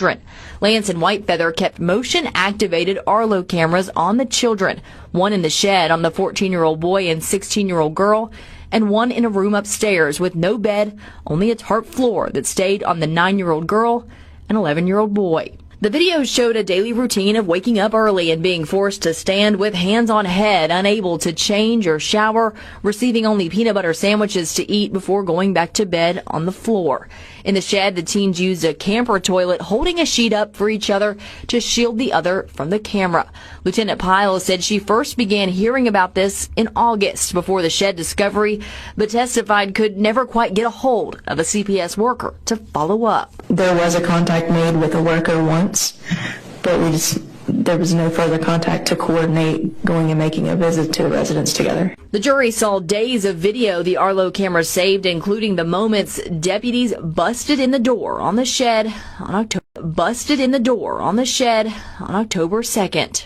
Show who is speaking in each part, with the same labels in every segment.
Speaker 1: Lance and Whitefeather kept motion-activated Arlo cameras on the children, one in the shed on the 14-year-old boy and 16-year-old girl, and one in a room upstairs with no bed, only a tarp floor that stayed on the 9-year-old girl and 11-year-old boy. The video showed a daily routine of waking up early and being forced to stand with hands on head, unable to change or shower, receiving only peanut butter sandwiches to eat before going back to bed on the floor. In the shed, the teens used a camper toilet, holding a sheet up for each other to shield the other from the camera. Lieutenant Pyle said she first began hearing about this in August before the shed discovery, but testified could never quite get a hold of a CPS worker to follow up.
Speaker 2: There was a contact made with a worker once, but there was no further contact to coordinate going and making a visit to the residence together.
Speaker 1: The jury saw days of video the Arlo cameras saved, including the moments deputies busted in the door on the shed on October 2nd.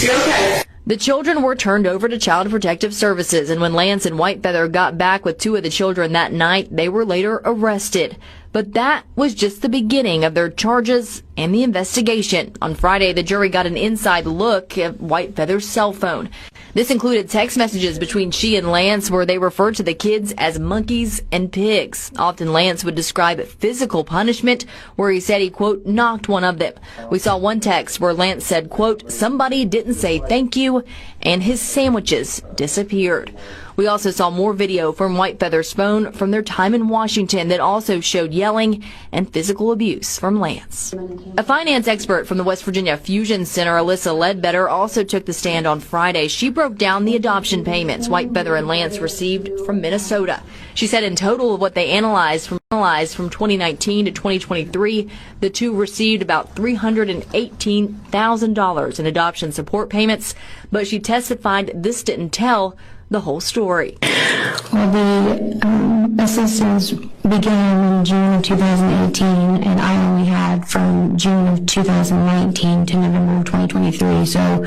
Speaker 3: You're okay.
Speaker 1: The children were turned over to Child Protective Services, and when Lance and Whitefeather got back with two of the children that night, they were later arrested. But that was just the beginning of their charges and the investigation. On Friday, the jury got an inside look at Whitefeather's cell phone. This included text messages between she and Lance where they referred to the kids as monkeys and pigs. Often Lance would describe physical punishment where he said he, quote, knocked one of them. We saw one text where Lance said, quote, somebody didn't say thank you, and his sandwiches disappeared. We also saw more video from Whitefeather's phone from their time in Washington that also showed yelling and physical abuse from Lance. A finance expert from the West Virginia Fusion Center, Alyssa Ledbetter, also took the stand on Friday. She broke down the adoption payments Whitefeather and Lance received from Minnesota. She said in total of what they analyzed from 2019 to 2023, the two received about $318,000 in adoption support payments, but she testified this didn't tell the whole story.
Speaker 4: Well, the assistance began in June of 2018, and I only had from June of 2019 to November of 2023, so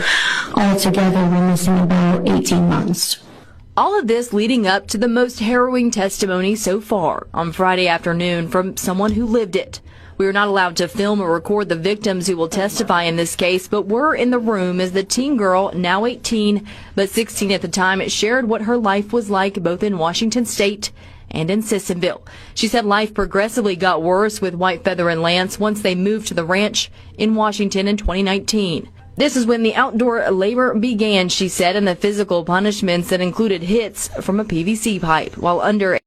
Speaker 4: altogether we're missing about 18 months.
Speaker 1: All of this leading up to the most harrowing testimony so far on Friday afternoon from someone who lived it. We were not allowed to film or record the victims who will testify in this case, but were in the room as the teen girl, now 18, but 16 at the time, shared what her life was like both in Washington State and in Sissonville. She said life progressively got worse with Whitefeather and Lance once they moved to the ranch in Washington in 2019. This is when the outdoor labor began, she said, and the physical punishments that included hits from a PVC pipe while under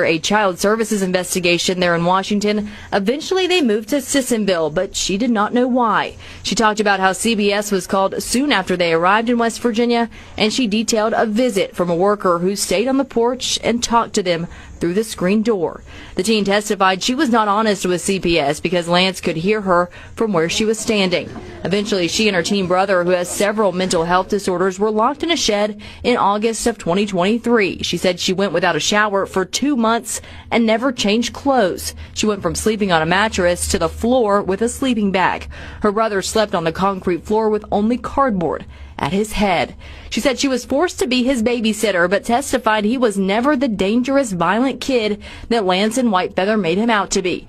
Speaker 1: a child services investigation there in Washington. Eventually they moved to Sissonville, but she did not know why. She talked about how CBS was called soon after they arrived in West Virginia, and she detailed a visit from a worker who stayed on the porch and talked to them through the screen door. The teen testified she was not honest with CPS because Lance could hear her from where she was standing. Eventually, she and her teen brother, who has several mental health disorders, were locked in a shed in August of 2023. She said she went without a shower for 2 months and never changed clothes. She went from sleeping on a mattress to the floor with a sleeping bag. Her brother slept on the concrete floor with only cardboard at his head. She said she was forced to be his babysitter, but testified he was never the dangerous, violent kid that Lance and Whitefeather made him out to be.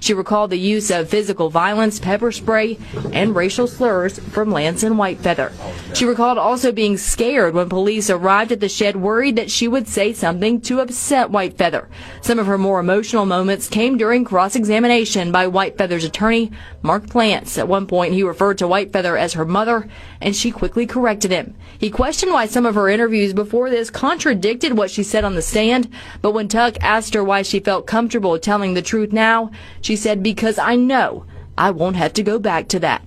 Speaker 1: She recalled the use of physical violence, pepper spray, and racial slurs from Lance and Whitefeather. She recalled also being scared when police arrived at the shed, worried that she would say something to upset Whitefeather. Some of her more emotional moments came during cross-examination by Whitefeather's attorney, Mark Plants. At one point, he referred to Whitefeather as her mother, and she quickly corrected him. He questioned why some of her interviews before this contradicted what she said on the stand, but when Tuck asked her why she felt comfortable telling the truth now, she said, because I know I won't have to go back to that.